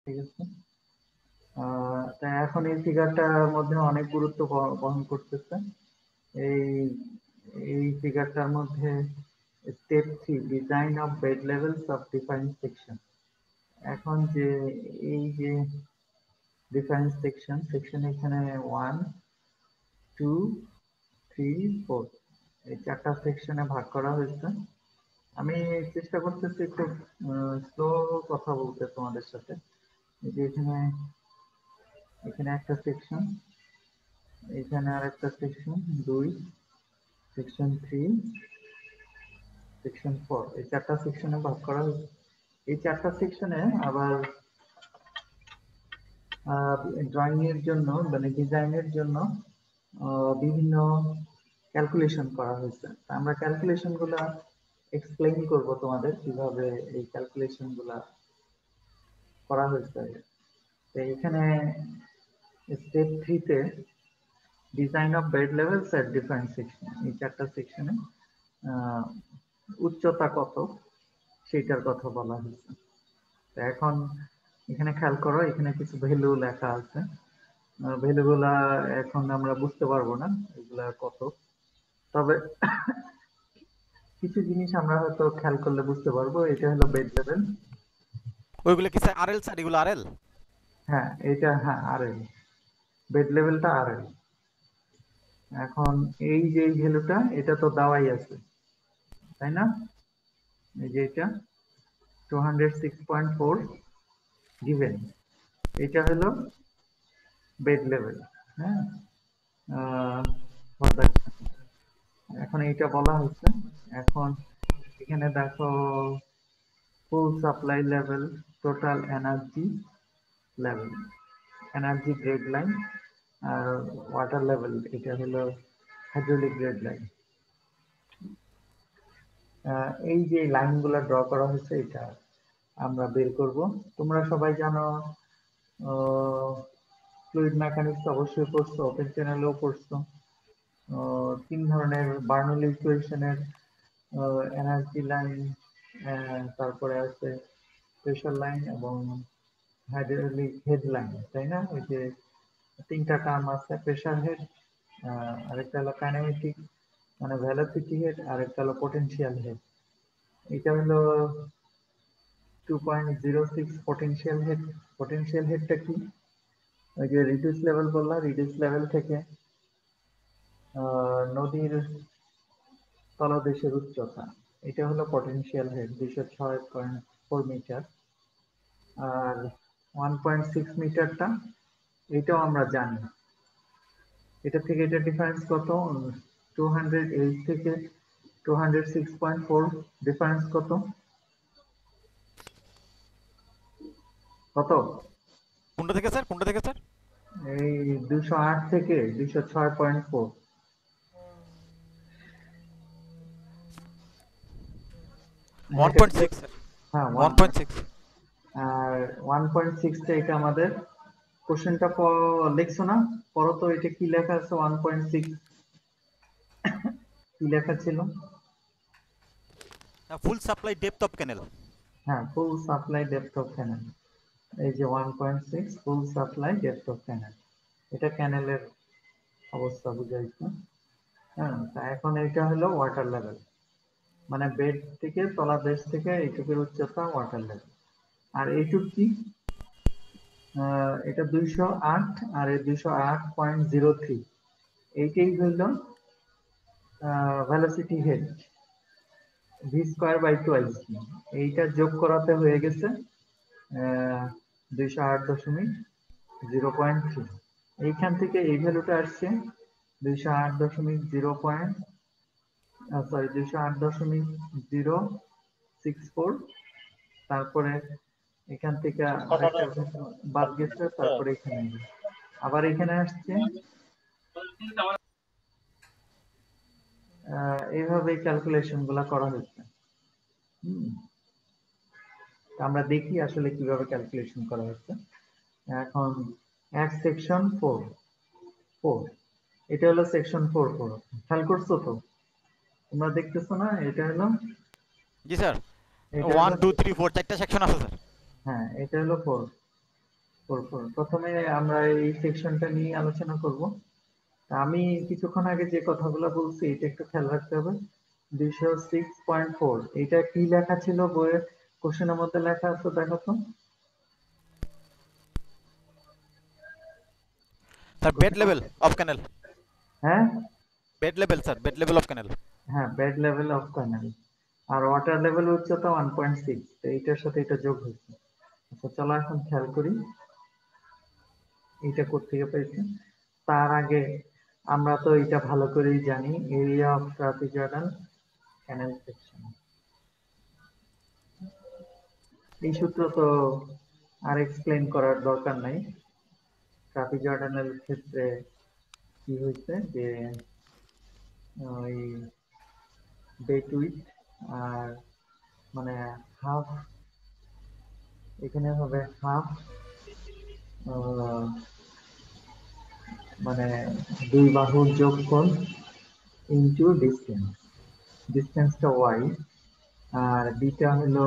ঠিক আছে। তা এখন এই ফিগারটার মধ্যে অনেক গুরুত্ব বহন করতেছে। এই এই ফিগারটার মধ্যে step 3 design of bed levels of different section. এখন যে এই যে ডিফারেন্ট সেকশন এখানে 1 2 3 4 এই চারটা সেকশনে ভাগ করা হয়েছে। আমি চেষ্টা করতেছি একটু স্লো কথা বলতে তোমাদের সাথে। এই যে এখানে এখানে একটা সেকশন, এখানে আরেকটা সেকশন 2, সেকশন 3, সেকশন 4, এই চারটা সেকশনে ভাগ করা হয়েছে। এই চারটা সেকশনে আবার ড্রয়িং এর জন্য মানে ডিজাইনের জন্য বিভিন্ন ক্যালকুলেশন করা হয়েছে। আমরা ক্যালকুলেশন গুলা এক্সপ্লেইন করব তোমাদের কিভাবে এই ক্যালকুলেশন গুলা করা হয়েছে। তো এখানে স্টেপ 3 তে design of bed levels at different section, এই চারটা সেকশনে উচ্চতা কত সেটার কথা বলা হয়েছে। তো এখন এখানে খেয়াল করো, এখানে কিছু ভ্যালু লেখা আছে। ভ্যালুগুলা এখন আমরা বুঝতে পারবো না এগুলা কত, তবে কিছু জিনিস আমরা হয়তো খেয়াল করলে বুঝতে পারবো। এটা হলো বেড লেভেল। ওইগুলো কি স্যার আরএল স্যার, এগুলো আরএল? হ্যাঁ এটা, হ্যাঁ আরএল, বেড লেভেলটা আরএল। এখন এই যে ভ্যালুটা এটা তো দেওয়াই আছে, তাই না? এই যে এটা 206.4 গিভেন, এটা হলো বেড লেভেল। হ্যাঁ, এখন এইটা বলা হচ্ছে। এখন এখানে দেখো full supply level, total energy level, energy grade line, আর ওয়াটার লেভেল এটা হলো হাইড্রোলিক গ্রেড লাইন। এই যে লাইনগুলো ড্র করা হয়েছে এটা আমরা বের করব। তোমরা সবাই জানো ফ্লুইড মেকানিক্স অবশ্যই পড়ছো, ওপেন চ্যানেলেও পড়ছো। তিন ধরনের বার্নৌলি ইকুয়েশনের এনার্জি লাইন, তারপরে আছে প্রেশার লাইন এবং হাইড্রোলিক হেড লাইন, তাই না? ওই যে তিনটা টার্ম আছে, প্রেশার হেড, আরেকটা হলো কাইনেমেটিক মানে ভেলোসিটি হেড, আরেকটা হলো পটেনশিয়াল হেড। এটা হলো 2.06 পটেনশিয়াল হেড। পটেনশিয়াল হেডটা কি? ওই যে রিডিউস লেভেল বললাম, রিডিউস লেভেল থেকে নদীর তলদেশের উচ্চতা, এটা হলো পটেনশিয়াল হেড 206.4 মিটার। আর 1.6 মিটারটা এটাও আমরা জানি। এটা থেকে এটা ডিফারেন্স কত? 208 থেকে 206.4 ডিফারেন্স কত? কত? কোনটা থেকে স্যার, কোনটা থেকে স্যার? এই 208 থেকে 206.4। এটা 1.6 স্যার, হ্যাঁ 1.6। আর 1.6 টা এটা আমাদের কোশ্চেনটা লিখছো না? পড়ো তো, এটা কি লেখা আছে 1.6? কি লেখা ছিল? ফুল সাপ্লাই ডেপথ অফ ক্যানেল। হ্যাঁ, ফুল সাপ্লাই ডেপথ অফ ক্যানেল। এই যে 1.6 ফুল সাপ্লাই ডেপথ অফ ক্যানেল, এটা ক্যানেলের অবস্থা বুঝাইছে। হ্যাঁ, তা এখন এটা হলো ওয়াটার লেভেল, মানে বেড থেকে তলাদেশ থেকে এইটুকুর উচ্চতা ওয়াটার লেভেল। আর এইটুক কি? এটা 208 আর এই 208.03, এইটাই হইল velocity head, v square by 2 এইটা যোগ করাতে হয়ে গেছে 208.0.3। এইখান থেকে এই ভ্যালুটা আসছে 208.0 সরি 208.064। তারপরে এখান থেকে আরেকটা বাদ গেছে, তারপরে এখানে আবার এখানে আসছে। এইভাবে ক্যালকুলেশন গুলা করা হয়েছে। আমরা দেখি আসলে কিভাবে ক্যালকুলেশন করা হচ্ছে। এখন এক সেকশন 4, এটা হলো সেকশন 4। খেয়াল করছো তো? তোমরা দেখতেছো না? এটা হলো, জি স্যার, এটা হলো 1 2 3 4 চারটা সেকশন আছে স্যার। হ্যাঁ এটা হলো 4। প্রথমে আমরা এই সেকশনটা নিয়ে আলোচনা করব। আমি কিছুক্ষণ আগে যে কথাগুলো বলছি এটা একটু খেয়াল রাখতে হবে। 206.4 এটা কি লেখা ছিল বইয়ের কোশ্চেনের মধ্যে লেখা আছে দেখো তো। Sir bed level of canal. হ্যাঁ bed level sir, bed level of canal. হ্যাঁ, বেড লেভেল অফ ক্যানেল। আর ওয়াটার লেভেল উচ্চতা 1.6, তো এইটার সাথে এটা যোগ হয়েছে। আচ্ছা চলো এখন খেয়াল করি এটা কোত্থেকে পেয়েছি। তার আগে আমরা তো এটা ভালো করেই জানি, area of trapezoidal canal section. এই সূত্র তো আর এক্সপ্লেন করার দরকার নাই। ট্রাপিজয়েডালের ক্ষেত্রে কি হয়েছে যে ওই বেড উইথ আর মানে হাফ, এখানে হবে হাফ মানে দুই বাহুর যোগফল ইনটু ডিসটেন্স, ডিসটেন্সটা ওয়াই, আর বিটা হলো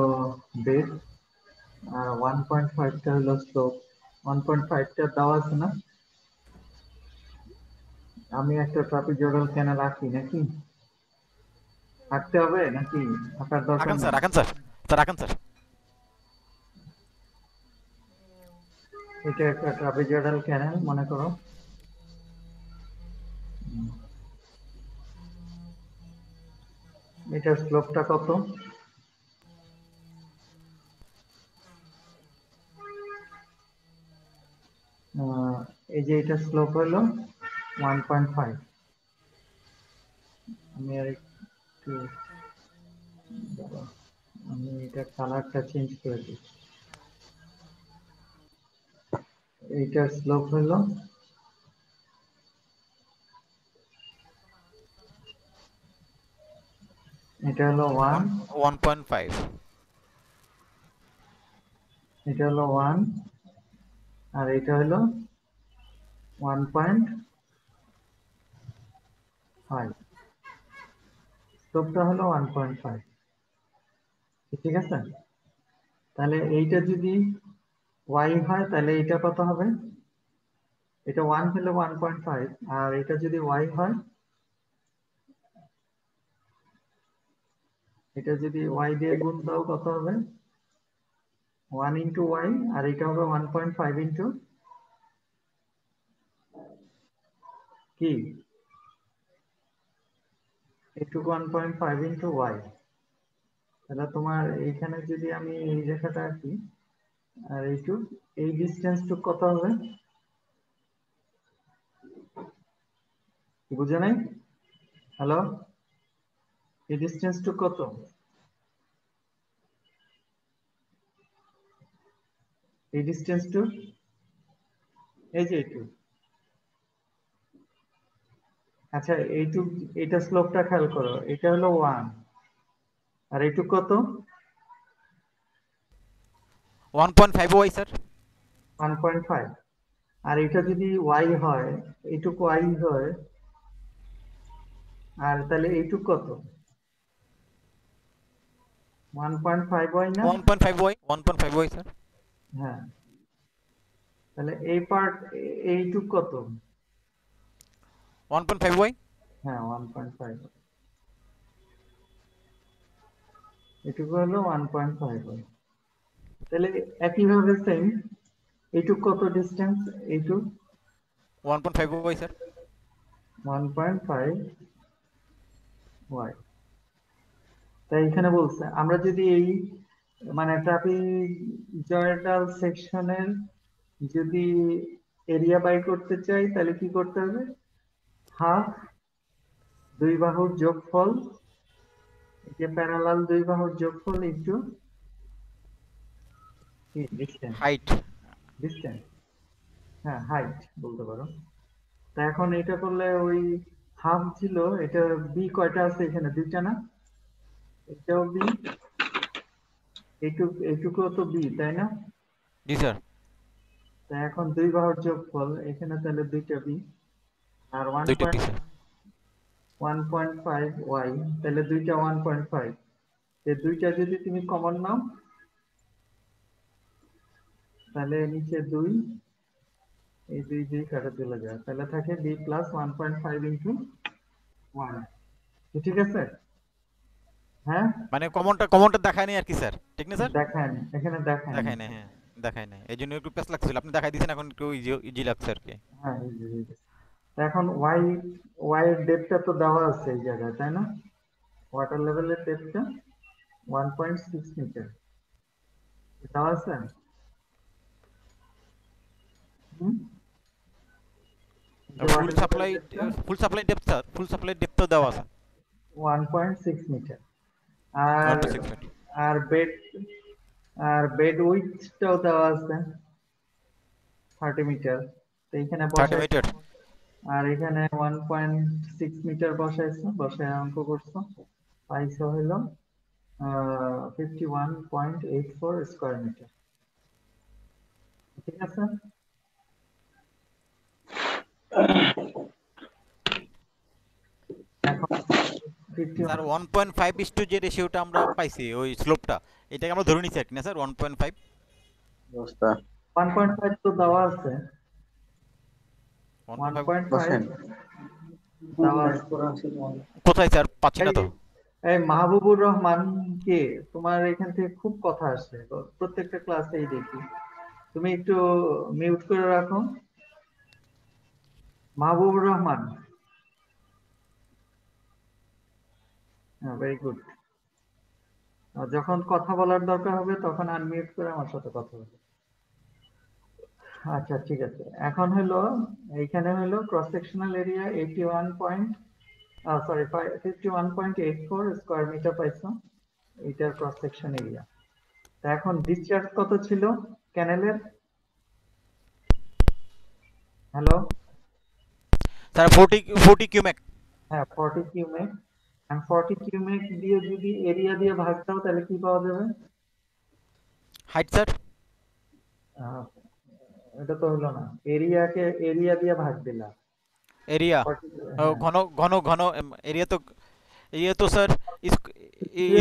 বেড, আর 1.5টা হলো স্লোপ। 1.5টা দেওয়া আছে না? আমি একটা ট্রাপিজয়েডাল ক্যানেল আঁকি নাকি? আঁকতে হবে নাকি আঁকার দরকার আঁকান নাই? স্যার, আঁকান স্যার, স্যার আঁকান স্যার। এটা একটা ট্রাপিজয়েডাল ক্যানেল মনে করো। এটার স্লোপটা কত? এই যে এটা স্লোপ হলো 1.5। আমি আর একটু দাঁড়াও, আমি এটা কালারটা চেঞ্জ করে দিই। এইটার স্লোপ হলো এটা হলো 1, 1.5। এটা হলো 1, আর এটা হলো 1.5, স্লোপটা হলো 1.5। ঠিক আছে? তাহলে এইটা যদি y হয় তাহলে এটা কত হবে? এটা 1 হলে 1.5, আর এটা যদি y হয়, এটা যদি y দিয়ে গুণ দাও কত হবে? 1 ইন্টু y, আর এটা হবে 1.5 ইন্টু কি, এইটুকু 1.5 ইন্টু y। তাহলে তোমার এইখানে যদি আমি এই রেখাটা আঁকি, আর এইটুক, এই ডিস্টেন্সটুক কত হবে? বুঝে নাই? হ্যালো, এই ডিস্টেন্সটুক কত? এই ডিস্টেন্সটুক এই যে এইটুক। আচ্ছা এইটুক, এটা স্লোপটা খেয়াল করো, এটা হলো 1, আর এইটুক কত? 1.5 ওয়াই স্যার। 1.5। আর এটা যদি y হয়, এইটুক y হয়, আর তাহলে এইটুক কত? 1.5 y না? 1.5 ওয়াই, 1.5 ওয়াই স্যার। হ্যাঁ, তাহলে এই পার্ট, এইটুক কত? 1.5 ওয়াই। হ্যাঁ 1.5, এটুকু হলো 1.5 y। তাহলে একইভাবে সেম, এইটুক কত ডিস্টেন্স? এইটুক 1.5 ওয়াই স্যার। 1.5 y। তাই এখানে বলছে আমরা যদি এই মানে ট্রাপিজয়েডাল সেকশনের যদি এরিয়া বাই করতে চাই তাহলে কি করতে হবে? হাফ দুই বাহুর যোগফল, এই যে প্যারালাল দুই বাহুর যোগফল ইনটু কি ডিসটেন্স, হাইট। ডিসটেন্স, হ্যাঁ হাইট বলতে পারো। তা এখন এটা করলে ওই হাফ ছিল, এটা বি কয়টা আছে এখানে? দুইটা না? এটাও বি, এইটুকুও তো বি, তাই না? জি স্যার। তা এখন দুই বাহুর যোগফল এখানে তাহলে দুইটা বি, আর দুইটা বি স্যার। 1.5 ওয়াই, তাহলে দুইটা 1.5। এই দুইটা যদি তুমি কমন নাও, তাহলে নিচে 2, এই 2 2 কাটা চলে যায়, তাহলে থাকে b প্লাস 1.5 ইন্টু 1। ঠিক আছে? হ্যাঁ, মানে কমনটা দেখায় নাই আর কি স্যার, ঠিক না স্যার? দেখায় এখানে দেখায় দেখায় নাই, হ্যাঁ দেখায় নাই, এই জন্য একটু প্যাচ লাগছিল, আপনি দেখাই দিয়েছেন, এখন একটু ইজি ইজি লাগছে আর কি। হ্যাঁ, এই যে এই যে। এখন y এর ডেপথটা তো দেওয়া আছে এই জায়গায়, তাই না? ওয়াটার লেভেলের ডেপথটা 1.6 মিটার দেওয়া আছে। হুম, যে ফুল ওয়াটার লেভেল সাপ্লাই, ডেপথটা ফুল সাপ্লাই ডেপথ দেওয়া আছে 1.6 মিটার। আর 1 to 6 ফিট। আর বেড আর বেড উইডথটাও দেওয়া আছে 30 মিটার। তো এইখানে 30 বসাইছো, মিটার। আর এখানে 1.6 মিটার বসাইছো, বসায় অঙ্ক করছো, পাইছো হলো 51.84 স্কয়ার মিটার। ঠিক আছে? এখন স্যার 51 1.5 ইস টু যে রেশিওটা আমরা পাইছি ওই স্লোপটা, এটাকে আমরা ধরে নিচ্ছি আর কি না স্যার 1.5? অবস্থা 1.5 তো দেওয়া আছে, 1.5 1.5 বসেন দেওয়া আছে। কোথায় স্যার, পাচ্ছি না এই তো। এই মাহবুবুর রহমান কে? তোমার এখান থেকে খুব কথা আসে প্রত্যেকটা ক্লাসেই দেখি। তুমি একটু মিউট করে রাখো। মাহবুবুর রহমান, হ্যাঁ, ভেরি গুড। যখন কথা বলার দরকার হবে তখন আনমিউট করে আমার সাথে কথা বলবে। আচ্ছা, ঠিক আছে। এখন হলো এইখানে হলো cross sectional area 51.84 square metre পাইছো, এটার ক্রস সেকশন এরিয়া। এখন ডিসচার্জ কত ছিল ক্যানেলের? Hello, sir 40 cumec. হ্যাঁ, 40 কিউমেক। and 40 কিউমেক দিয়ে যদি এরিয়া দিয়ে ভাগ দাও তাহলে কি পাওয়া যাবে? হাইট স্যার, আহ, এটা তো হলো না, এরিয়াকে এরিয়া দিয়ে ভাগ দিলা। এরিয়া 40, হ্যাঁ, ঘন ঘন ঘন এরিয়া তো, এরিয়া তো স্যার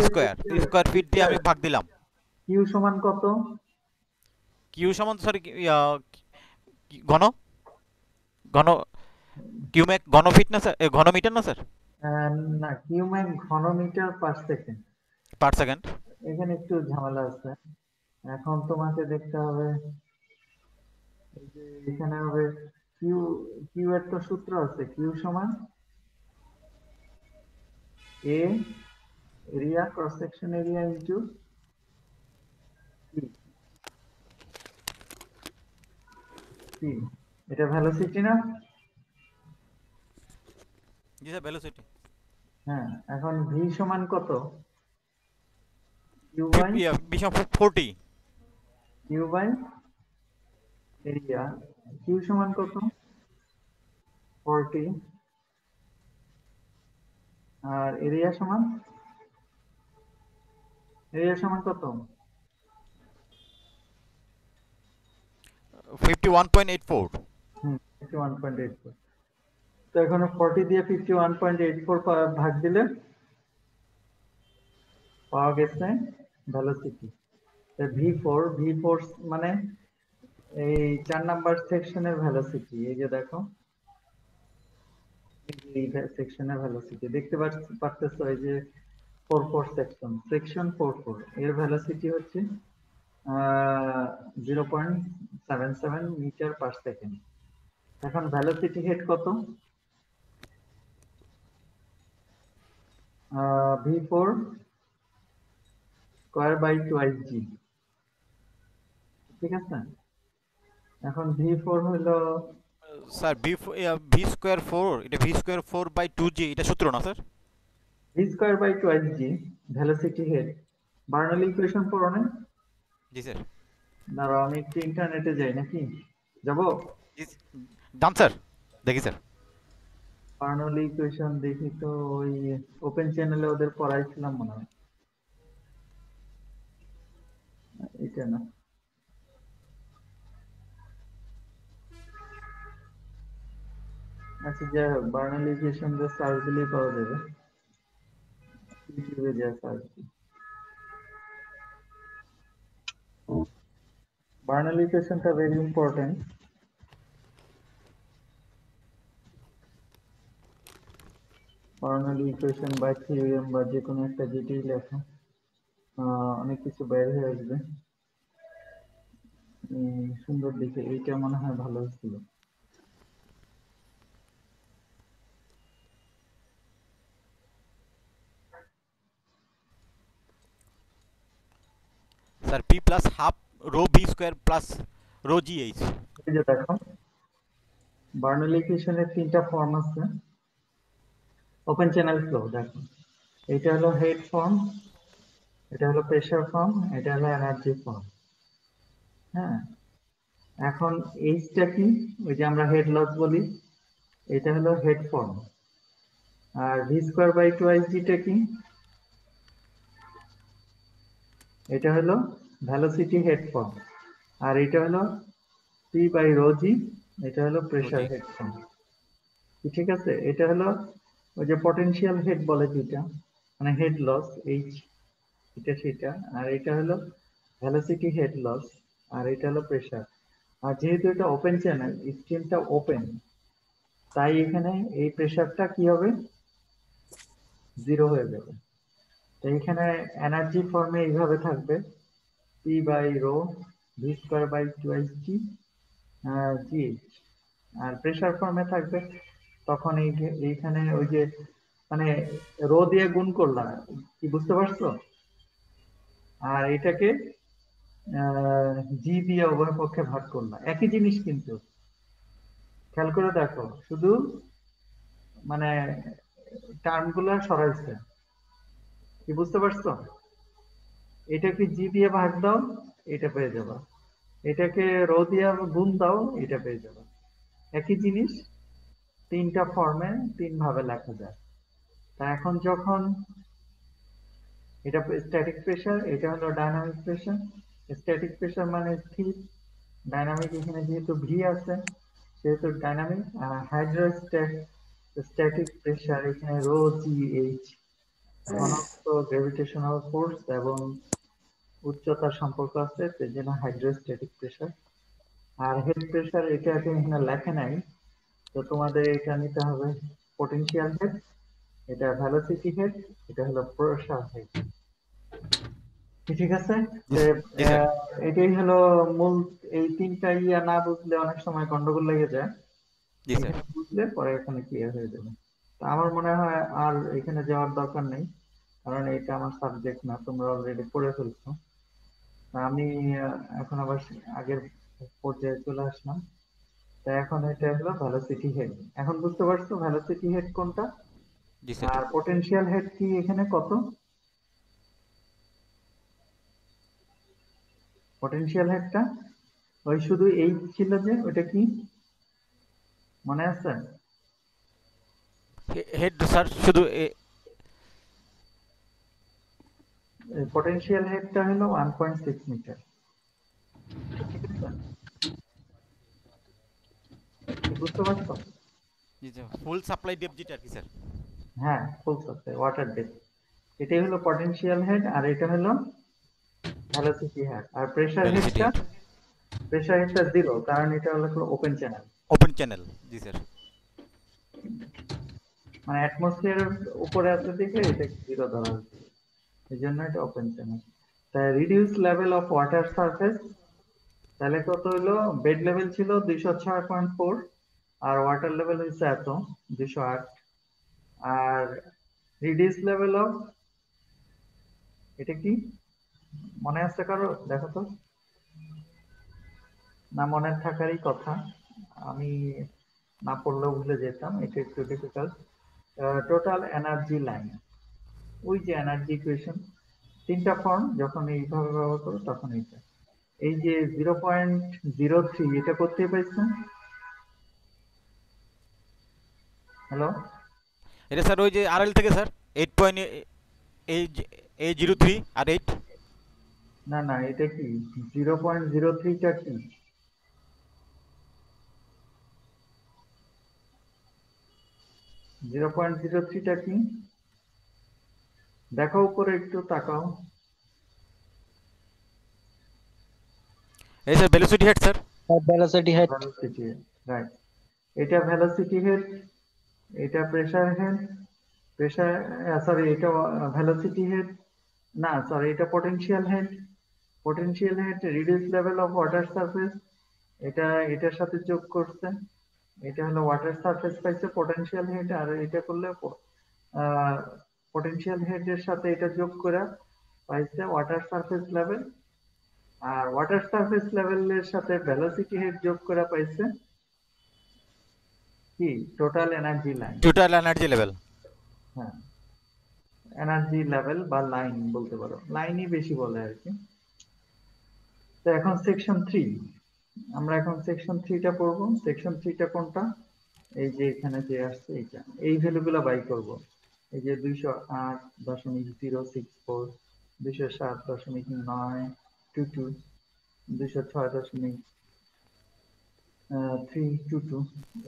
স্কোয়ার স্কোয়ার ফিট দিয়ে আমি ভাগ দিলাম। কিউ সমান কত? কিউ সমান স্যার ঘন ঘন কিউমেক ঘন ফিট না স্যার, ঘন মিটার না স্যার, না, কিউমেক ঘন metre per second. Per second. এখানে একটু ঝামেলা আছে। এখন তোমাকে দেখতে হবে, এই যে এখানে হবে কিউ, কিউ এর তো সূত্র আছে, কিউ সমান A area, cross section area into C. C, এটা ভেলোসিটি না? জি স্যার, ভেলোসিটি হ্যাঁ, এখন ভি সমান কত? Q by 40। Q by area. Q সমান কত? 40। আর এরিয়া সমান কত? 51.84। হুম, 51.84। তো এখানে 40 দিয়ে 51.84 ভাগ দিলে পাওয়া গেছে ভেলোসিটি। ভি ফোর মানে এই 4 নাম্বার সেকশনের ভেলোসিটি। এই যে দেখো, এই সেকশনের ভেলোসিটি দেখতে পারতেছো, এই যে 44 সেকশন 44, এর ভেলোসিটি হচ্ছে 0.77 মিটার পার সেকেন্ড। এখন ভেলোসিটি হেড কত? V4 স্কয়ার বাই টুয়াইস জি। ঠিক আছে? এখন V4 হলো স্যার ভি স্কোয়ার ফোর, এটা ভি স্কোয়ার 4/2g, এটা সূত্র না sir? V square by twice G velocity head. Bernoulli equation পড়ো না? জি স্যার। দাঁড়াও, আমি একটু ইন্টারনেটে যাই, নাকি যাবো? ডান স্যার, দেখি স্যার। বার্নৌলি ইকুয়েশন দেখি তো, ওই ওপেন চ্যানেলে ওদের পড়াইছিলাম মনে হয়। এটা না, আচ্ছা যাই হোক, বার্নৌলি ইকুয়েশন দিয়ে সার্চ দিলেই পাওয়া যাবে, ইউটিউবে যা সার্চ দিই। Bernoulli equationটা very important. Bernoulli equation by theorem বা যে কোনো একটা যেটাই লেখো অনেক কিছু বের হয়ে আসবে। সুন্দর দেখে এইটা মনে হয় ভালো ছিল। Sir p plus half rho v square plus rho g h. এই যে দেখো বার্নৌলি ইকুয়েশনের তিনটা ফর্ম আছে। ওপেন চ্যানেল ফ্লো দেখো, এটা হলো হেড ফর্ম, এটা হলো প্রেসার ফর্ম, এটা হলো এনার্জি ফর্ম। হ্যাঁ, এখন এইচটা কি, ওই যে আমরা হেড লস বলি, এটা হলো হেড ফর্ম। আর ভি স্কোয়ার বাই টোয়াইস জিটা কি, এটা হলো ভেলোসিটি হেড ফর্ম। আর এটা হলো পি বাই রো জি, এটা হলো rho pressure g. Head form. ঠিক আছে, এটা হলো ওই যে পটেনশিয়াল হেড বলে যেটা, মানে হেড লস এইচ, এটা সেটা। আর এটা হলো ভেলোসিটি হেড লস, আর এটা হলো প্রেসার। আর যেহেতু এটা ওপেন চ্যানেল, স্ট্রিমটা ওপেন, তাই এখানে এই প্রেসারটা কি হবে, জিরো হয়ে যাবে। তো এখানে এনার্জি ফর্মে এইভাবে থাকবে, p by rho v square by twice g g. আর প্রেসার ফর্মে থাকবে তখন এইখানে ওই যে মানে রো দিয়ে গুণ করলাম, কি বুঝতে পারছো? আর এটাকে জি দিয়ে উভয় পক্ষে ভাগ করলাম, একই জিনিস কিন্তু। খেয়াল করে দেখো, শুধু মানে টার্ম গুলা সরাইছে, কি বুঝতে পারছো? এটাকে জি দিয়ে ভাগ দাও, এটা পেয়ে যাবা। এটাকে রো দিয়ে গুণ দাও, এটা পেয়ে যাবা। একই জিনিস তিনটা ফর্মে তিন ভাবে লেখা যায়। তা এখন যখন এটা স্ট্যাটিক প্রেসার, এটা হলো ডাইনামিক প্রেসার। স্ট্যাটিক প্রেসার মানে স্থির, ডাইনামিক এখানে যেহেতু ভি আছে সেহেতু ডাইনামিক। আর হাইড্রোস্ট্যাটিক প্রেসার এখানে রো জি এইচ, ঘনত্ব, গ্র্যাভিটেশনাল ফোর্স এবং উচ্চতার সম্পর্ক আছে, সেই জন্য হাইড্রোস্ট্যাটিক প্রেসার। আর হেড প্রেসার এটা এখানে লেখা নাই, তো তোমাদের এটা নিতে হবে পটেনশিয়াল হেড, এটা ভেলোসিটি হেড, এটা হলো প্রেসার হেড। ঠিক আছে, তো জি স্যার। এটাই হলো মূল। এই তিনটা ইয়া না বুঝলে অনেক সময় গন্ডগোল লেগে যায়, জি স্যার। এখানে বুঝলে পরে এখানে ক্লিয়ার হয়ে যাবে। তো আমার মনে হয় আর এখানে যাওয়ার দরকার নেই, কারণ এটা আমার সাবজেক্ট না, তোমরা অলরেডি পড়ে ফেলছো। তা আমি এখন আবার আগের পর্যায়ে চলে আসলাম। তা এখন এটা হলো ভেলোসিটি হেড। এখন বুঝতে পারছো ভেলোসিটি হেড কোনটা, জি স্যার। আর পটেনশিয়াল হেড কি এখানে কত? পটেনশিয়াল হেডটা ওই শুধু এই ছিল যে, ওটা কি মনে আছে? হেড স্যার শুধু পটেনশিয়াল হেডটা হলো 1.6 মিটার। ঠিক আছে, কি বুঝতে পারছো? জি স্যার, ফুল সাপ্লাই ডেপথ যেটা আর কি স্যার। হ্যাঁ, ফুল সাপ্লাই ওয়াটার ডেপথ, এটাই হলো পটেনশিয়াল হেড। আর এটা হলো ভেলোসিটি হেড। আর ভেলোসিটি হেড। প্রেসার হেডটা জিরো, কারণ এটা হলো ওপেন চ্যানেল, ওপেন চ্যানেল। জি স্যার। মানে অ্যাটমসফিয়ারের উপরে আছে দেখে এটা জিরো ধরা হচ্ছে, এই জন্য এটা ওপেন চ্যানেল। তাই reduce level of water surface, তাহলে কত হলো, বেড লেভেল ছিল 206.4, আর ওয়াটার লেভেল হচ্ছে এত 208। আর রিডিউস লেভেল অফ, এটা কি মনে আছে কারো, দেখো তো, না মনে থাকারই কথা, আমি না পড়লেও ভুলে যেতাম, এটা একটু ডিফিকাল্ট। টোটাল এনার্জি লাইন, ওই যে এনার্জি ইকুয়েশন, তিনটা ফর্ম যখন এইভাবে ব্যবহার করো তখন এইটা। এই যে 0.03 এটা করতে পাইছো? হ্যালো, এটা স্যার ওই যে আরএল থেকে স্যার 8 পয়েন্ট এই 03 আর 8। না না, এটা কি 0.03টা কি, 0.03টা কি দেখো, উপরে একটু তাকাও। এই sir velocity head sir. velocity head. Velocity, right. এটা ভেলোসিটি হেড, এটা প্রেসার হেড, প্রেসার, সরি এটা ভেলোসিটি হেড, না সরি এটা potential head. Potential head reduce level of water surface, এটা এটার সাথে যোগ করছে, এটা হলো ওয়াটার সারফেস পাইছে পটেনশিয়াল হেড, আর এটা করলে পটেনশিয়াল হেড এর সাথে এটা যোগ করে পাইছে ওয়াটার সারফেস লেভেল, আর ওয়াটার সারফেস লেভেলের সাথে ভেলোসিটি হেড যোগ করে পাইছে কি total energy line. Total energy level. হ্যাঁ, এনার্জি লেভেল বা লাইন বলতে পারো, লাইনই বেশি বলে আর কি। তো এখন সেকশন 3, আমরা এখন সেকশন 3টা পড়বো। সেকশন 3টা কোনটা? এই যে এখানে যে আসছে এইটা, এই ভ্যালুগুলো বাই করব। এই যে 208.064, 207.922, 206.322,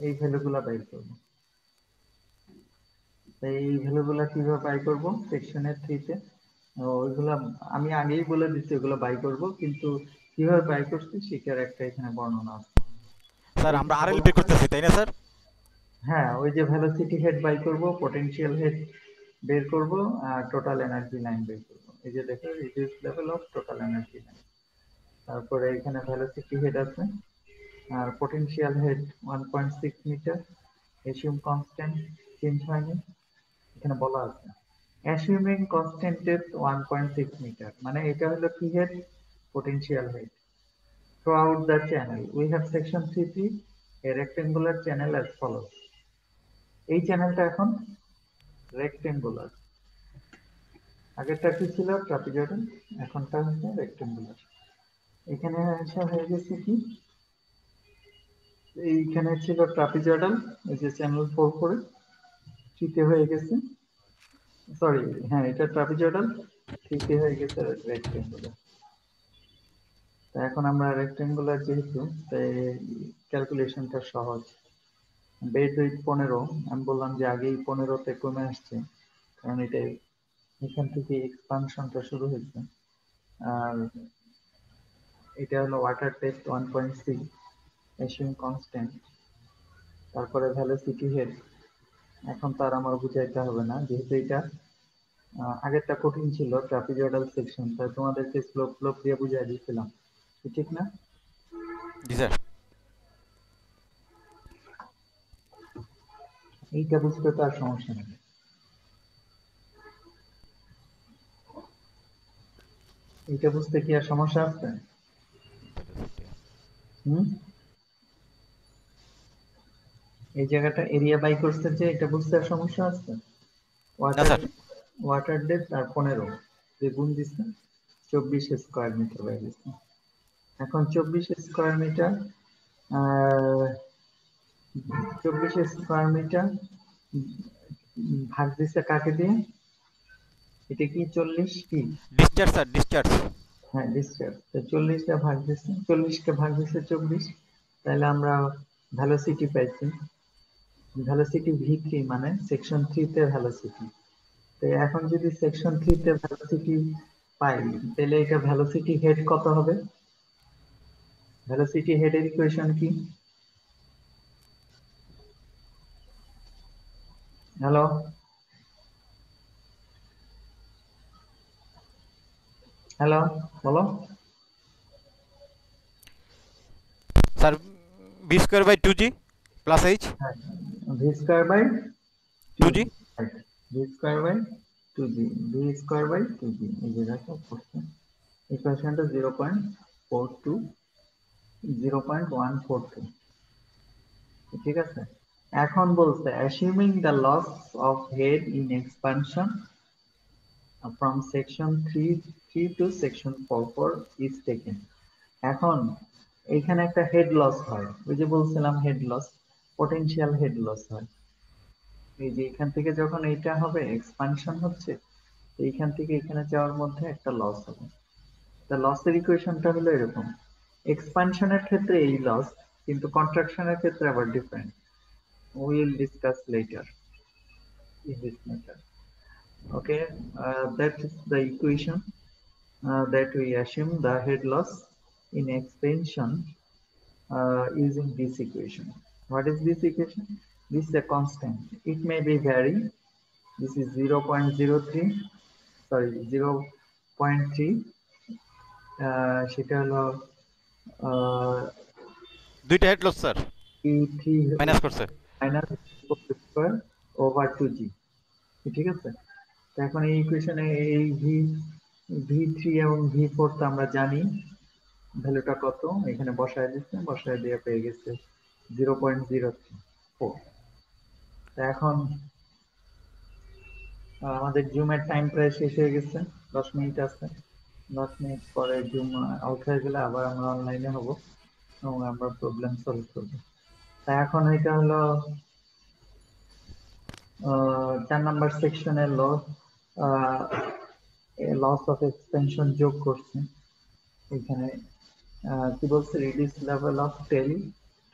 এই ভ্যালুগুলো বাই করব। এই ভ্যালুগুলো কিভাবে বাই করব সেকশনের 3তে? ওইগুলা আমি আগেই বলে দিচ্ছি, ওগুলো বাই করব, কিন্তু কিভাবে বাই করছি সেটার একটা এখানে বর্ণনা আছে। স্যার আমরা এইখানে আরএল বের বলছে, করতেছি তাই না স্যার? হ্যাঁ ওই যে ভেলোসিটি হেড বাই করব, পটেনশিয়াল হেড বের করব, আর টোটাল এনার্জি লাইন বের করব। এই যে দেখো reduce level of total energy line, তারপরে এখানে ভেলোসিটি হেড আছে, আর potential head 1.6 metre, assume constant change হয়নি, এখানে বলা আছে অ্যাসিউমিং কনস্ট্যান্ট ডেপথ 1.6 মিটার, মানে এটা হলো কি head, potential head. Throughout the channel we have section 3P, a rectangular channel as follows. এই চ্যানেলটা এখন রেক্টেঙ্গুলার, আগেরটা কি ছিল ট্রাপিজয়েডাল, এখনটা হচ্ছে রেক্টেঙ্গুলার। এখানে আসা হয়ে গেছে কি, এইখানে ছিল ট্রাপিজয়েডাল, এই যে চ্যানেল 4 করে 3 হয়ে গেছে, সরি হ্যাঁ এটা ট্রাপিজয়েডাল, 3 হয়ে গেছে রেক্টেঙ্গুলার। তা এখন আমরা রেক্টেঙ্গুলার যেহেতু, তাই ক্যালকুলেশনটা সহজ। বেড উইথ 15, আমি বললাম যে আগেই 15তে কমে আসছে, কারণ এটা এখান থেকে এক্সপানশনটা শুরু হয়েছে। আর এটা হলো ওয়াটার টেস্ট 1.6, এশিয়ান কনস্ট্যান্ট, তারপরে ভেলোসিটি হেড। এখন তার আমার বুঝাইতে হবে না, যেহেতু এটা আগেরটা কঠিন ছিল ট্রাপিজয়েডাল সেকশন, তাই তোমাদেরকে স্লোপ স্লোপ দিয়ে বুঝাই দিয়েছিলাম, ঠিক না? জি স্যার। এইটা বুঝতে তো আর সমস্যা নেই। এইটা বুঝতে কি আর সমস্যা আছে? হুম, এই জায়গাটা এরিয়া বাই করছে যে, এটা বুঝতে আর সমস্যা আছে? না ওয়াটার স্যার। ওয়াটার ডেপথ আর 15 যে গুণ দিচ্ছে, 24 স্কয়ার মিটার হয়ে গেছে। এখন 24 স্কয়ার মিটার, আহ 24 স্কয়ার মিটার ভাগ দিচ্ছে কাকে দিয়ে? এটা কি 40 কি? Discharge sir, discharge. হ্যাঁ ডিসচার্জ, তো 40টা ভাগ দিচ্ছে, 40কে ভাগ দিচ্ছে 24, তাহলে আমরা ভেলোসিটি পাইছি। ভেলোসিটি v3 মানে সেকশন 3 তে ভেলোসিটি। তো এখন যদি সেকশন 3 তে ভেলোসিটি পাই, তাহলে এটা ভেলোসিটি হেড কত হবে? ভেলোসিটি হেড এর ইকুয়েশন কি? হ্যালো, হ্যালো, বলো। Sir B square by 2g plus H. হ্যাঁ, V square by two 2g। জি, V square by 2g, V square by 2g, এই যে দেখো করছে ইকুয়েশনটা 0.42, 0.142, ঠিক আছে। এখন বলছে assuming the loss of head in expansion from section 3 to section 4 is taken. এখন এইখানে একটা হেড লস হয়, ওই যে বলছিলাম head loss, potential head loss হয়। এই যে এখান থেকে যখন এইটা হবে এক্সপানশন হচ্ছে, এইখান থেকে এখানে যাওয়ার মধ্যে একটা লস হবে। তা লসের ইকুয়েশনটা হলো এরকম, এক্সপানশনের ক্ষেত্রে এই লস, কিন্তু কন্ট্রাকশনের ক্ষেত্রে আবার different. Will discuss letter in this matter. Okay, that is the equation that we assume the head loss in expansion using this equation. What is this equation? This is a constant. It may be vary. This is 0.03, sorry 0.3, সেটা হলো দুইটা head loss sir, E3 minus করছে। minus square over 2g, ঠিক আছে? তো এখন এই ইকুয়েশনে এই v3 এবং v4 তো আমরা জানি ভ্যালুটা কত, এখানে বসায় দিচ্ছে, বসায় দিয়ে পেয়ে গেছে 0.034। তো এখন আমাদের জুমের টাইম প্রায় শেষ হয়ে গেছে, 10 মিনিট আছে। 10 মিনিট পরে জুম আউট হয়ে গেলে আবার আমরা অনলাইনে হব এবং আমরা প্রবলেম সলভ করবো। তা এখন এটা হলো 4 নাম্বার সেকশনের লস অফ এক্সপেনশন যোগ করছে। এখানে কি বলছে, reduce level of tail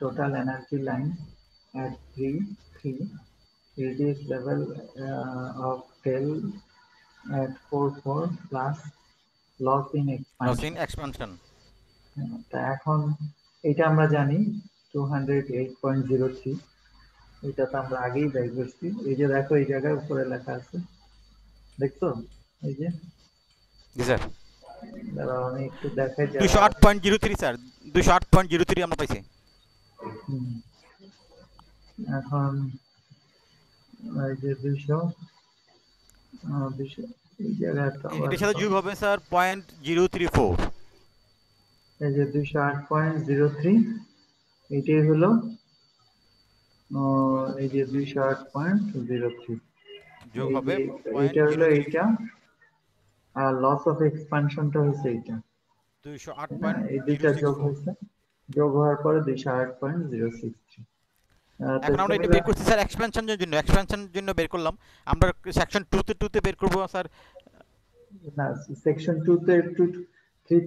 total energy line at 3 reduce level of tail at 4 plus loss in loss in expansion। Expansion. তা এখন এটা আমরা জানি 208.03, এটা তো আমরা আগেই বের করছি। এই যে দেখো এই জায়গায় উপরে লেখা আছে, দেখছো? এই যে জি স্যার, দাঁড়াও আমি একটু দেখাই যারা 208.03 স্যার, 208.03 আমরা পাইছি। হুম, এখন এই যে 200 এই জায়গাটা আবার এটার সাথে যোগ হবে স্যার 0.034। এই যে 208.03, এটাই হলো এই যে 208.03, যোগ এই হবে যে এইটা হলো 0.03, এইটা, আর লস অফ এক্সপানশনটা হচ্ছে এইটা, তাই না? এই দুইটা যোগ 208.064। হয়েছে, যোগ হওয়ার পরে 208.063। তো এখন আমরা এটা বের সিমিলার করছি স্যার এক্সপেনশনের জন্য, এক্সপেনশনের জন্য বের করলাম। আমরা সেকশন 2 তে বের করব স্যার না, সেকশন 2 তে 3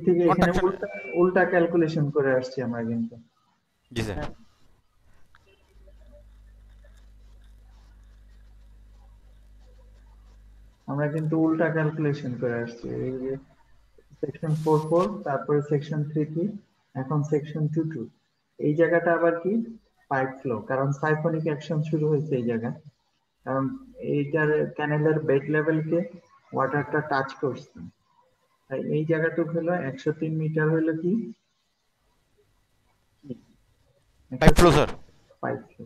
থেকে এখানে কন্ট্রাকশন। উল্টা উল্টা ক্যালকুলেশন করে আসছি আমরা, কিন্তু জি স্যার। হ্যাঁ, আমরা কিন্তু উল্টা ক্যালকুলেশন করে আসছি। এই যে সেকশন 4 তারপরে সেকশন 3 এখন সেকশন 2 এই জায়গাটা আবার কি পাইপ ফ্লো, কারণ সাইফনিক অ্যাকশন শুরু হয়েছে এই জায়গায়, কারণ এইটার ক্যানেলের বেড লেভেলকে ওয়াটারটা টাচ করছে। তাই এই জায়গাটুকু হলো 103 মিটার, হলো কি pipe flow sir. Pipe flow.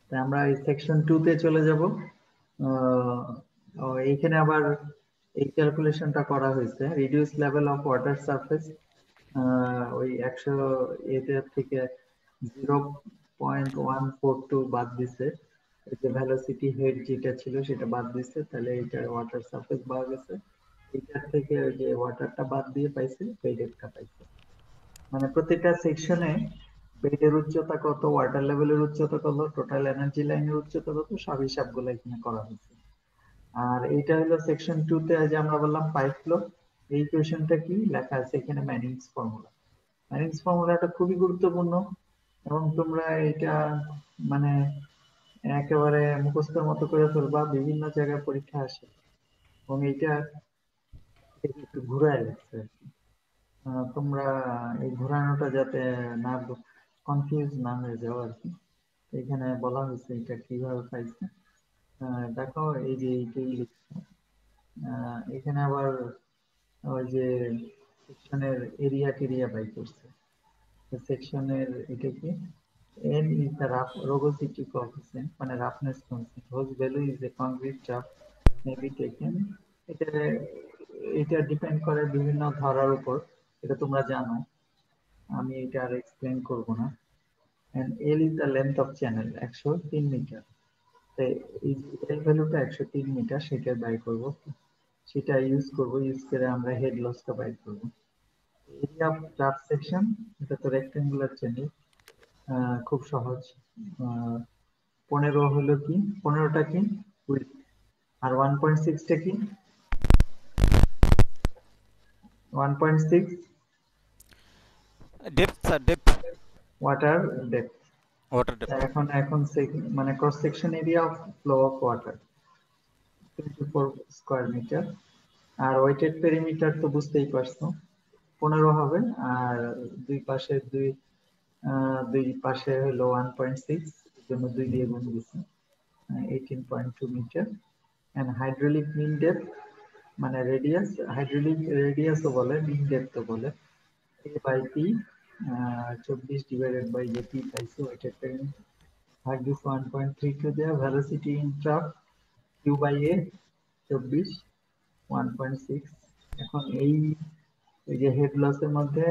তাই আমরা এই সেকশন 2 তে চলে যাব। এইখানে আবার এই ক্যালকুলেশনটা করা হয়েছে, reduce level of water surface, ওই 100 এটার থেকে 0.142 বাদ দিছে, এই যে ভেলোসিটি হেড যেটা ছিল সেটা বাদ দিছে, তাহলে এটা ওয়াটার সারফেস পাওয়া গেছে। এটার থেকে ওই যে ওয়াটারটা বাদ দিয়ে পাইছে, বেডেরটা পাইছে। মানে প্রত্যেকটা সেকশনে বেডের উচ্চতা কত, ওয়াটার লেভেলের উচ্চতা কত, টোটাল এনার্জি লাইনের উচ্চতা কত, সব হিসাবগুলো এখানে করা হয়েছে। আর এইটা হলো সেকশন 2 তে যে আমরা বললাম পাইপ ফ্লো, এই কোয়েশনটা কি লেখা আছে এখানে, ম্যানিংস ফর্মুলা। ম্যানিংস ফর্মুলাটা খুবই গুরুত্বপূর্ণ এবং তোমরা এটা মানে একেবারে মুখস্থের মতো করে ফেলবা, বিভিন্ন জায়গায় পরীক্ষা আসে এবং এইটা একটু ঘুরায় লিখছে আর কি। তোমরা এই ঘোরানোটা যাতে না কনফিউজ না হয়ে যাও আর কি, এখানে বলা হয়েছে এটা কিভাবে পাইছে। দেখো এই যে এইটাই লিখছে, এখানে আবার ওই যে সেকশনের এরিয়া টেরিয়া বাই করছে। সেকশনের এটা কি, n is the rugosity coefficient, মানে roughness constant whose value is a concrete chaff may be taken। এটা এটা ডিপেন্ড করে বিভিন্ন ধারার উপর, এটা তোমরা জানো, আমি এটা আর এক্সপ্লেন করব না। and L is the length of channel 103 metre. তাই এই L ভ্যালুটা 103 মিটার, সেটা বাই করব, সেটা ইউজ করব, ইউজ করে আমরা হেড লসটা বাই করব। এরিয়া অফ ট্রাপ সেকশন, এটা তো রেক্টেঙ্গুলার চ্যানেল, খুব সহজ। 15 হলো কি, 15টা কি উইথ, আর 1.6টা কি, 1.6 depth sir, depth, water depth. Water depth. এখন এখন মানে cross section area of flow of water 24 square metre. আর ওয়েটেড পেরিমিটার তো বুঝতেই পারছো, 15 হবে, আর দুই পাশে দুই পাশে হলো 1.6, এর জন্য 2 দিয়ে গুণ দিচ্ছি, 18.2 metre. And hydraulic mean depth মানে রেডিয়াস, হাইড্রোলিক রেডিয়াসও বলে, মিন ডেপথও বলে, a by P, 24 divided by যে পি পাইছি ওইটাকে ভাগ দিচ্ছি 1.32 দেওয়া। Velocity in track Q by A 24, 1.6। এখন এই যে হেড লসের মধ্যে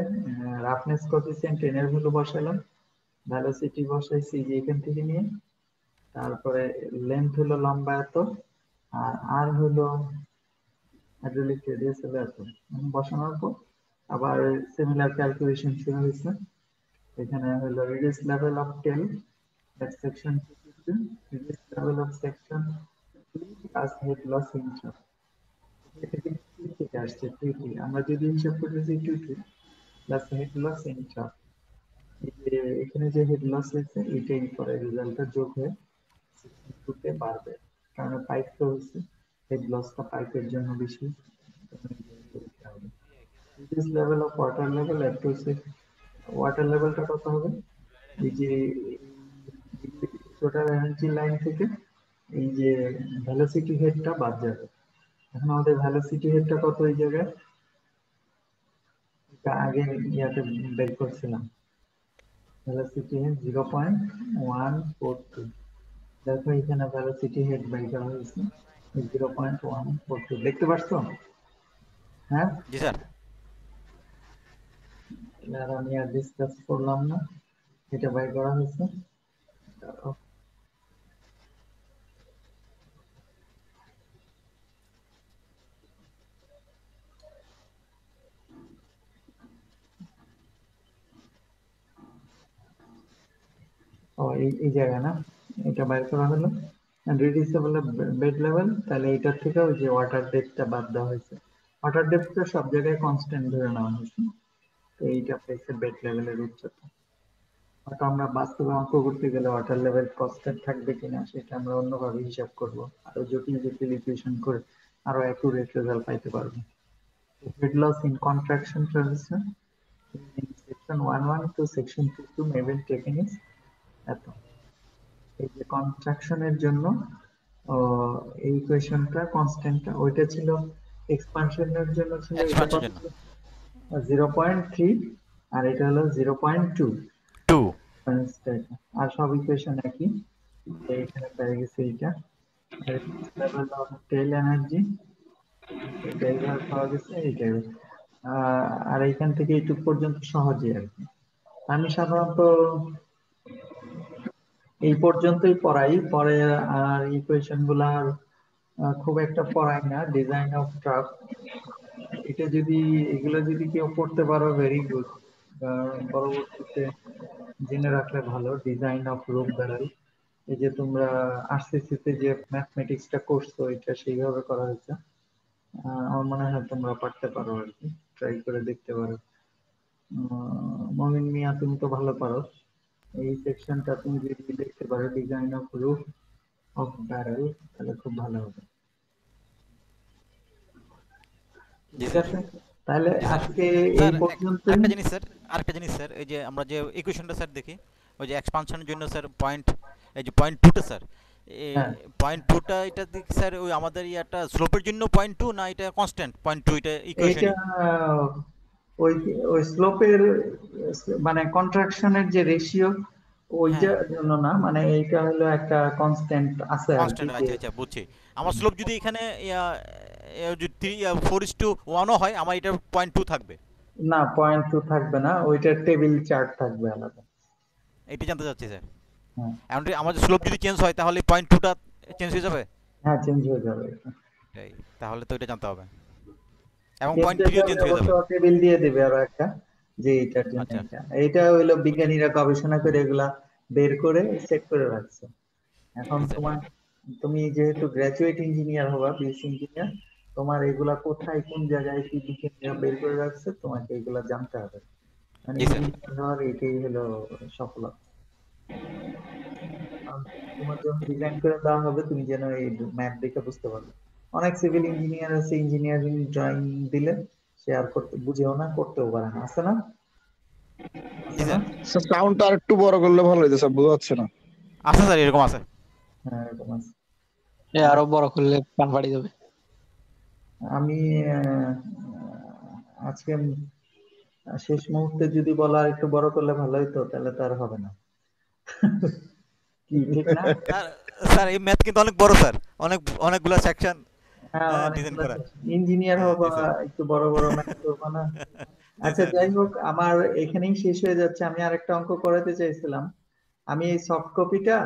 রাফনেস কোএফিসিয়েন্ট n এর ভ্যালু বসালাম, ভেলোসিটি বসাইছি যে এখান থেকে নিয়ে, তারপরে লেন্থ হলো লম্বা এত, আর আর হলো হাইড্রোলিক রেডিয়াস হলো এত। বসানোর পর আবার সিমিলার ক্যালকুলেশন শুরু হয়েছে। এখানে হলো reduce level of tail at section 2, reduce level of section 2 as head loss in chart. এটা কিন্তু 2 থেকে আসছে 2 আমরা যদি হিসাব করতেছি 2 plus head loss in chart, এই যে এখানে যে হেড লস হয়েছে এটাই পরে রেজাল্টটা যোগ হয়ে সেকশন 2 তে বাড়বে, কারণ পাইপ তো হচ্ছে হেড লসটা পাইপের জন্য বেশি। Reduce level of water level at two water লেভেলটা কত হবে, এই যে টোটাল এনার্জি লাইন থেকে এই যে ভেলোসিটি হেডটা বাদ যাবে। এখন আমাদের ভেলোসিটি হেডটা কত এই জায়গায়, এটা আগে ইয়াতে বের করছিলাম, ভেলোসিটি হেড 0.142। দেখো এখানে ভেলোসিটি হেড বের করা হয়েছে 0.142, দেখতে পাচ্ছ? হ্যাঁ, জি স্যার। আর আমি আর ডিসকাস করলাম না, এটা বের করা হয়েছে। ও এই জায়গা না, এটা বাইর করা হলো রিডিউসেবল বেড লেভেল, তাহলে এটার থেকে ওই যে ওয়াটার ডেপথটা বাদ দেওয়া হয়েছে। ওয়াটার ডেপথটা সব জায়গায় কনস্ট্যান্ট ধরে নেওয়া হয়েছে, তো এইটা পেয়েছে বেড লেভেলের উচ্চতা। হয়তো আমরা বাস্তবে অঙ্ক করতে গেলে ওয়াটার লেভেল কনস্ট্যান্ট থাকবে কিনা সেটা আমরা অন্যভাবে হিসাব করব, আরো জটিল জটিল ইকুয়েশন করে আরো অ্যাকুরেট রেজাল্ট পাইতে পারবো। Head loss in contraction transition in section 11 to section 22 may be taken is এত। এই যে কন্ট্রাকশনের জন্য এই ইকুয়েশনটা কনস্ট্যান্টটা ওইটা ছিল, এক্সপানশনের জন্য ছিল এটা এক্সপানশনের কত জন্য ছিল 0.3, আর এটা হলো 0.2 2। কনস্ট্যান্ট। আর সব ইকুয়েশন একই, এইখানে পেয়ে গেছে এইটা লেভেল অফ টেল এনার্জি, এটাই পাওয়া গেছে এইটাই। আর এইখান থেকে এইটুক পর্যন্ত সহজে আর কি। আমি সাধারণত এই পর্যন্তই পড়াই, পরে আর ইকুয়েশন গুলা আর খুব একটা পড়াই না। ডিজাইন অফ ট্রাক, এটা যদি এগুলো যদি কেউ পড়তে পারো ভেরি গুড, পরবর্তীতে জেনে রাখলে ভালো। ডিজাইন অফ রুপ ব্যারেল, এই যে তোমরা আরসিসি তে যে ম্যাথমেটিক্সটা করছো এটা সেইভাবে করা হয়েছে, আমার মনে হয় তোমরা পারতে পারো আর কি, ট্রাই করে দেখতে পারো। মমিন মিয়া তুমি তো ভালো পারো, এই সেকশনটা তুমি যদি দেখতে পারো design of roof of barrel, তাহলে খুব ভালো হবে। জি ঠিক স্যার। আছে, তাহলে জি স্যার। আজকে এই স্যার পর্যন্তই। আরেকটা জিনিস স্যার, এই যে আমরা যে ইকুয়েশনটা স্যার দেখি, ওই যে এক্সপানশনের জন্য স্যার পয়েন্ট, এই যে পয়েন্ট টুটা স্যার, হ্যাঁ, পয়েন্ট টুটা এটা দেখি স্যার, ওই আমাদের ইয়াটা স্লোপের জন্য পয়েন্ট টু, না এটা কনস্ট্যান্ট পয়েন্ট টু, এটা এইটা ইকুয়েশনই? ওই ওই স্লোপের মানে কন্ট্রাকশনের যে রেশিও হ্যাঁ, ওইটার জন্য না, মানে এইটা হলো একটা কনস্ট্যান্ট আছে আর কি কনস্ট্যান্ট, যে, আচ্ছা আচ্ছা বুঝছি। আমার স্লোপ যদি এখানে যদি 4:1 হয়, আমার এটা পয়েন্ট টু থাকবে। না 0.2 থাকবে না, ওইটার টেবিল চার্ট থাকবে আলাদা। এটি জানতে চাচ্ছি স্যার। হ্যাঁ, এখন আমাদের স্লোপ যদি চেঞ্জ হয় তাহলে পয়েন্ট টুটা চেঞ্জ হয়ে যাবে। হ্যাঁ চেঞ্জ হয়ে যাবে এটা। এটাই, তাহলে তো এটা জানতে হবে, এবং চেঞ্জ পয়েন্ট হয়ে থ্রিও যাবে চেঞ্জ হয়ে অবশ্য, যাবে। টেবিল দিয়ে দিবে আরো একটা, যে এইটার জন্য আচ্ছা, এটা এইটা হইলো বুঝছি। বিজ্ঞানীরা গবেষণা করে এগুলা বের করে সেট করে রাখছে। এখন জি স্যার। তুমি যেহেতু গ্রাজুয়েট ইঞ্জিনিয়ার হবা, বিএসসি ইঞ্জিনিয়ার, তোমার এগুলা কোথায় কোন জায়গায় কি বিজ্ঞানীরা বের করে রাখছে তোমাকে এগুলা জানতে হবে। মানে জি স্যার। ইঞ্জিনিয়ার হওয়ার এটাই হলো সফলতা। কারণ তোমার যখন ডিজাইন করে দেওয়া হবে তুমি যেন এই ম্যাপ দেখে বুঝতে পারবে। অনেক সিভিল ইঞ্জিনিয়ার আছে, ইঞ্জিনিয়ারিং ড্রয়িং দিলে শেয়ার করতে বুঝেও না, করতেও পারে না, আছে না? জি আছে না? স্যার। সাউন্ডটা আর একটু বড় করলে ভালো হইতো স্যার, বোঝা যাচ্ছে না। আছে স্যার, এরকম আছে। হ্যাঁ, এরকম আছে। আরো বড় করলে কান ফাটি যাবে। আমি আজকে শেষ মুহূর্তে যদি বলা আর একটু বড় করলে ভালো হইতো, তাহলে তো আর হবে না। কি ঠিক না? স্যার, স্যার এই ম্যাথ কিন্তু অনেক বড় স্যার, অনেক অনেকগুলো সেকশন হ্যাঁ, ডিজাইন অনেকগুলো করা। ইঞ্জিনিয়ার হ্যাঁ হবো, জি স্যার। একটু বড় বড় ম্যাথ করবো না? জি আচ্ছা, স্যার। যাই হোক, আমার এখানেই শেষ হয়ে যাচ্ছে। আমি আরেকটা অঙ্ক করাতে চাইছিলাম। আমি এই সফট কপিটা